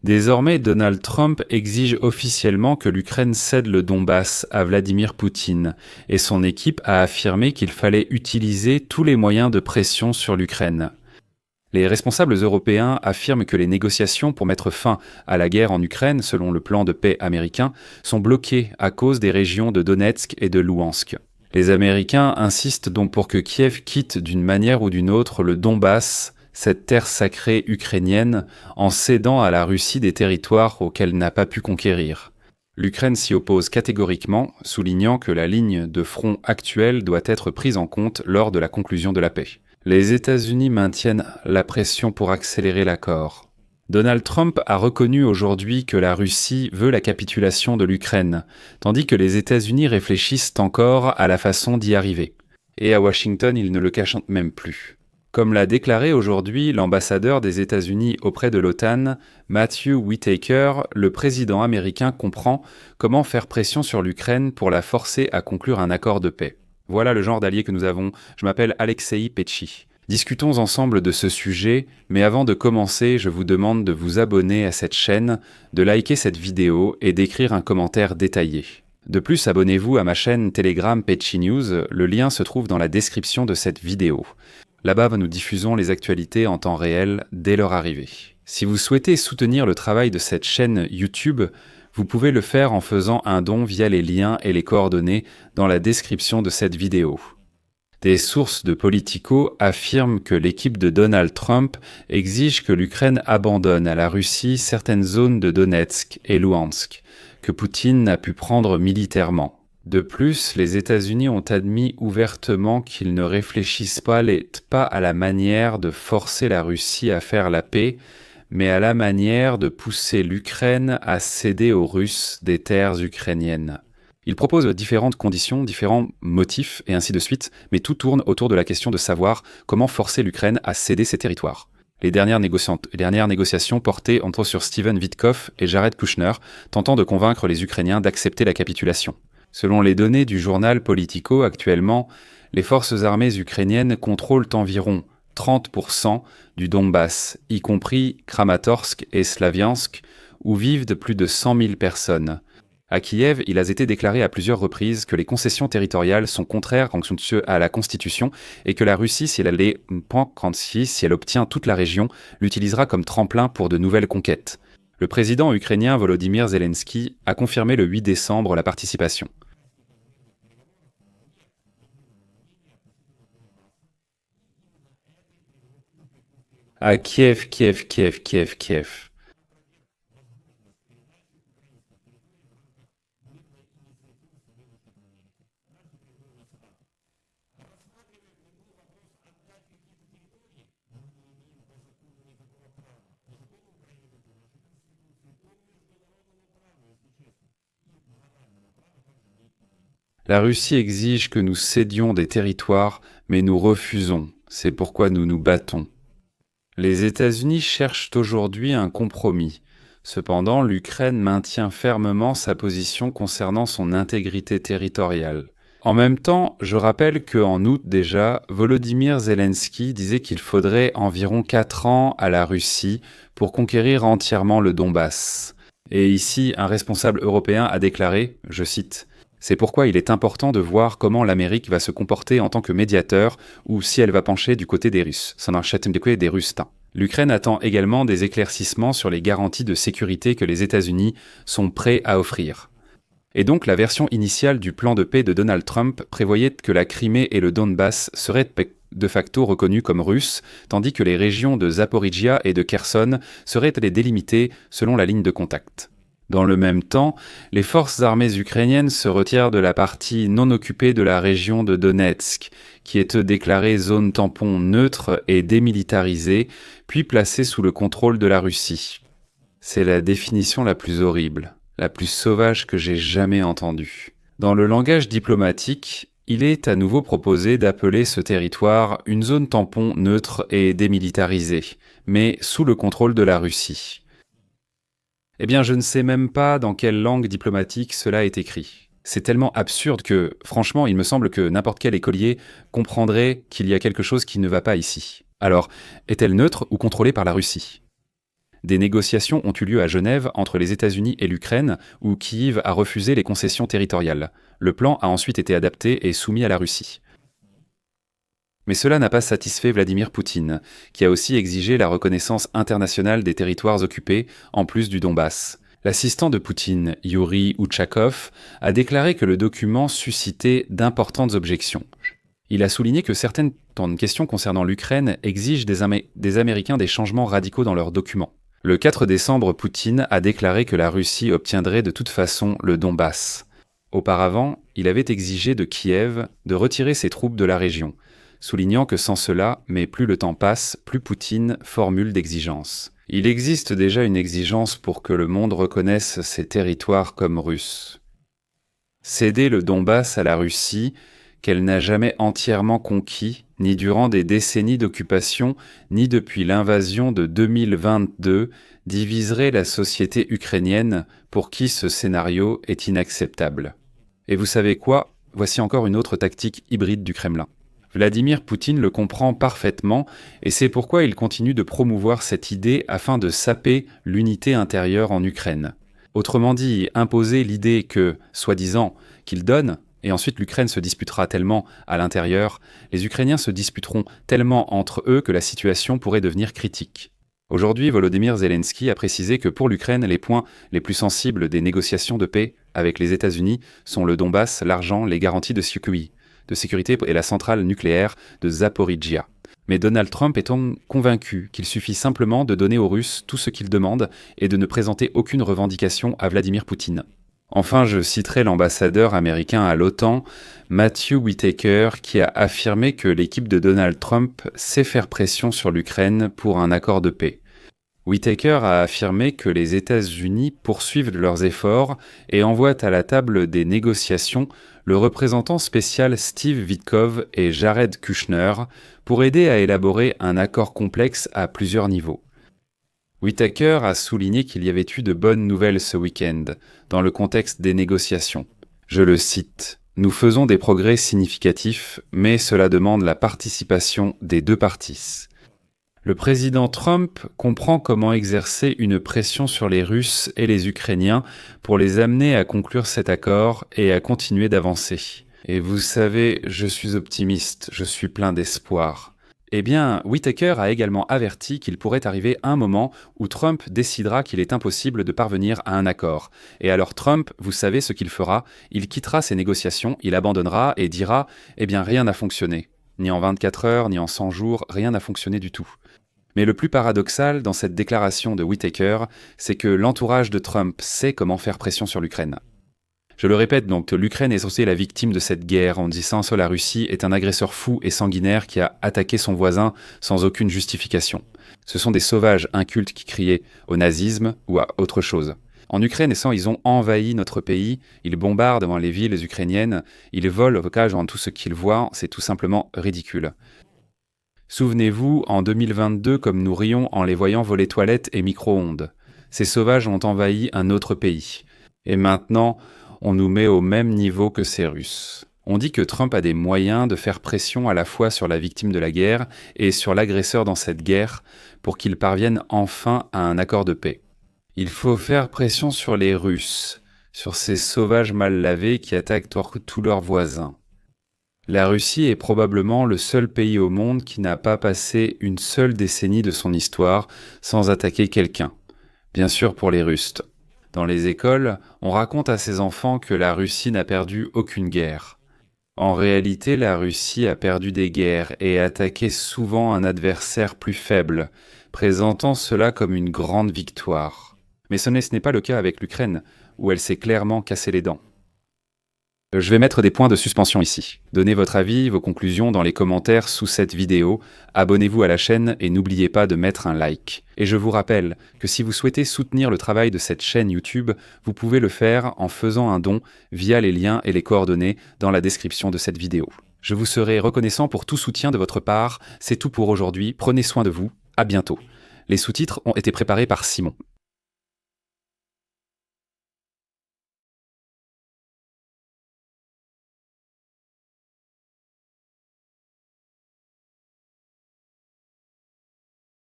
Désormais, Donald Trump exige officiellement que l'Ukraine cède le Donbass à Vladimir Poutine, et son équipe a affirmé qu'il fallait utiliser tous les moyens de pression sur l'Ukraine. Les responsables européens affirment que les négociations pour mettre fin à la guerre en Ukraine, selon le plan de paix américain, sont bloquées à cause des régions de Donetsk et de Louhansk. Les Américains insistent donc pour que Kiev quitte d'une manière ou d'une autre le Donbass, cette terre sacrée ukrainienne, en cédant à la Russie des territoires auxquels n'a pas pu conquérir. L'Ukraine s'y oppose catégoriquement, soulignant que la ligne de front actuelle doit être prise en compte lors de la conclusion de la paix. Les États-Unis maintiennent la pression pour accélérer l'accord. Donald Trump a reconnu aujourd'hui que la Russie veut la capitulation de l'Ukraine, tandis que les États-Unis réfléchissent encore à la façon d'y arriver. Et à Washington, ils ne le cachent même plus. Comme l'a déclaré aujourd'hui l'ambassadeur des États-Unis auprès de l'OTAN, Matthew Whitaker, le président américain comprend comment faire pression sur l'Ukraine pour la forcer à conclure un accord de paix. Voilà le genre d'allié que nous avons. Je m'appelle Alexei Petchi. Discutons ensemble de ce sujet, mais avant de commencer, je vous demande de vous abonner à cette chaîne, de liker cette vidéo et d'écrire un commentaire détaillé. De plus, abonnez-vous à ma chaîne Telegram Petchi News, le lien se trouve dans la description de cette vidéo. Là-bas, nous diffusons les actualités en temps réel dès leur arrivée. Si vous souhaitez soutenir le travail de cette chaîne YouTube, vous pouvez le faire en faisant un don via les liens et les coordonnées dans la description de cette vidéo. Des sources de Politico affirment que l'équipe de Donald Trump exige que l'Ukraine abandonne à la Russie certaines zones de Donetsk et Louhansk, que Poutine n'a pu prendre militairement. De plus, les États-Unis ont admis ouvertement qu'ils ne réfléchissent pas à la manière de forcer la Russie à faire la paix, mais à la manière de pousser l'Ukraine à céder aux Russes des terres ukrainiennes. Il propose différentes conditions, différents motifs, et ainsi de suite, mais tout tourne autour de la question de savoir comment forcer l'Ukraine à céder ses territoires. Les dernières négociations portaient entre autres sur Steven Witkoff et Jared Kushner, tentant de convaincre les Ukrainiens d'accepter la capitulation. Selon les données du journal Politico, actuellement, les forces armées ukrainiennes contrôlent environ 30% du Donbass, y compris Kramatorsk et Slaviansk, où vivent plus de 100 000 personnes. À Kiev, il a été déclaré à plusieurs reprises que les concessions territoriales sont contraires à la Constitution et que la Russie, si elle obtient toute la région, l'utilisera comme tremplin pour de nouvelles conquêtes. Le président ukrainien Volodymyr Zelensky a confirmé le 8 décembre la participation. À Kiev. La Russie exige que nous cédions des territoires, mais nous refusons. C'est pourquoi nous nous battons. Les États-Unis cherchent aujourd'hui un compromis. Cependant, l'Ukraine maintient fermement sa position concernant son intégrité territoriale. En même temps, je rappelle qu'en août déjà, Volodymyr Zelensky disait qu'il faudrait environ 4 ans à la Russie pour conquérir entièrement le Donbass. Et ici, un responsable européen a déclaré, je cite, « C'est pourquoi il est important de voir comment l'Amérique va se comporter en tant que médiateur ou si elle va pencher du côté des Russes. » L'Ukraine attend également des éclaircissements sur les garanties de sécurité que les États-Unis sont prêts à offrir. Et donc la version initiale du plan de paix de Donald Trump prévoyait que la Crimée et le Donbass seraient de facto reconnus comme russes, tandis que les régions de Zaporijia et de Kherson seraient délimitées selon la ligne de contact. Dans le même temps, les forces armées ukrainiennes se retirent de la partie non occupée de la région de Donetsk, qui est déclarée zone tampon neutre et démilitarisée, puis placée sous le contrôle de la Russie. C'est la définition la plus horrible, la plus sauvage que j'ai jamais entendue. Dans le langage diplomatique, il est à nouveau proposé d'appeler ce territoire une zone tampon neutre et démilitarisée, mais sous le contrôle de la Russie. Eh bien, je ne sais même pas dans quelle langue diplomatique cela est écrit. C'est tellement absurde que, franchement, il me semble que n'importe quel écolier comprendrait qu'il y a quelque chose qui ne va pas ici. Alors, est-elle neutre ou contrôlée par la Russie ? Des négociations ont eu lieu à Genève entre les États-Unis et l'Ukraine, où Kiev a refusé les concessions territoriales. Le plan a ensuite été adapté et soumis à la Russie. Mais cela n'a pas satisfait Vladimir Poutine, qui a aussi exigé la reconnaissance internationale des territoires occupés, en plus du Donbass. L'assistant de Poutine, Yuri Utchakov, a déclaré que le document suscitait d'importantes objections. Il a souligné que certaines questions concernant l'Ukraine exigent des Américains des changements radicaux dans leurs documents. Le 4 décembre, Poutine a déclaré que la Russie obtiendrait de toute façon le Donbass. Auparavant, il avait exigé de Kiev de retirer ses troupes de la région, soulignant que sans cela, mais plus le temps passe, plus Poutine formule d'exigences. Il existe déjà une exigence pour que le monde reconnaisse ces territoires comme russes. Céder le Donbass à la Russie, qu'elle n'a jamais entièrement conquis, ni durant des décennies d'occupation, ni depuis l'invasion de 2022, diviserait la société ukrainienne pour qui ce scénario est inacceptable. Et vous savez quoi ? Voici encore une autre tactique hybride du Kremlin. Vladimir Poutine le comprend parfaitement et c'est pourquoi il continue de promouvoir cette idée afin de saper l'unité intérieure en Ukraine. Autrement dit, imposer l'idée que, soi-disant, qu'il donne, et ensuite l'Ukraine se disputera tellement à l'intérieur, les Ukrainiens se disputeront tellement entre eux que la situation pourrait devenir critique. Aujourd'hui, Volodymyr Zelensky a précisé que pour l'Ukraine, les points les plus sensibles des négociations de paix avec les États-Unis sont le Donbass, l'argent, les garanties de sécurité et la centrale nucléaire de Zaporizhzhia. Mais Donald Trump est convaincu qu'il suffit simplement de donner aux Russes tout ce qu'ils demandent et de ne présenter aucune revendication à Vladimir Poutine. Enfin, je citerai l'ambassadeur américain à l'OTAN, Matthew Whitaker, qui a affirmé que l'équipe de Donald Trump sait faire pression sur l'Ukraine pour un accord de paix. Whitaker a affirmé que les États-Unis poursuivent leurs efforts et envoient à la table des négociations le représentant spécial Steve Witkoff et Jared Kushner pour aider à élaborer un accord complexe à plusieurs niveaux. Whitaker a souligné qu'il y avait eu de bonnes nouvelles ce week-end, dans le contexte des négociations. Je le cite. « Nous faisons des progrès significatifs, mais cela demande la participation des deux parties. » Le président Trump comprend comment exercer une pression sur les Russes et les Ukrainiens pour les amener à conclure cet accord et à continuer d'avancer. Et vous savez, je suis optimiste, je suis plein d'espoir. Eh bien, Whitaker a également averti qu'il pourrait arriver un moment où Trump décidera qu'il est impossible de parvenir à un accord. Et alors Trump, vous savez ce qu'il fera, il quittera ces négociations, il abandonnera et dira « Eh bien, rien n'a fonctionné. Ni en 24 heures, ni en 100 jours, rien n'a fonctionné du tout. » Mais le plus paradoxal dans cette déclaration de Whitaker, c'est que l'entourage de Trump sait comment faire pression sur l'Ukraine. Je le répète donc, l'Ukraine est censée la victime de cette guerre en disant que la Russie est un agresseur fou et sanguinaire qui a attaqué son voisin sans aucune justification. Ce sont des sauvages incultes qui criaient au nazisme ou à autre chose. En Ukraine, ils ont envahi notre pays, ils bombardent devant les villes ukrainiennes, ils volent au bocage dans tout ce qu'ils voient, c'est tout simplement ridicule. Souvenez-vous, en 2022, comme nous rions en les voyant voler toilettes et micro-ondes. Ces sauvages ont envahi un autre pays. Et maintenant, on nous met au même niveau que ces Russes. On dit que Trump a des moyens de faire pression à la fois sur la victime de la guerre et sur l'agresseur dans cette guerre pour qu'ils parviennent enfin à un accord de paix. Il faut faire pression sur les Russes, sur ces sauvages mal lavés qui attaquent tous leurs voisins. La Russie est probablement le seul pays au monde qui n'a pas passé une seule décennie de son histoire sans attaquer quelqu'un. Bien sûr pour les Russes. Dans les écoles, on raconte à ses enfants que la Russie n'a perdu aucune guerre. En réalité, la Russie a perdu des guerres et attaqué souvent un adversaire plus faible, présentant cela comme une grande victoire. Mais ce n'est pas le cas avec l'Ukraine, où elle s'est clairement cassé les dents. Je vais mettre des points de suspension ici. Donnez votre avis, vos conclusions dans les commentaires sous cette vidéo, abonnez-vous à la chaîne et n'oubliez pas de mettre un like. Et je vous rappelle que si vous souhaitez soutenir le travail de cette chaîne YouTube, vous pouvez le faire en faisant un don via les liens et les coordonnées dans la description de cette vidéo. Je vous serai reconnaissant pour tout soutien de votre part. C'est tout pour aujourd'hui, prenez soin de vous, à bientôt. Les sous-titres ont été préparés par Simon.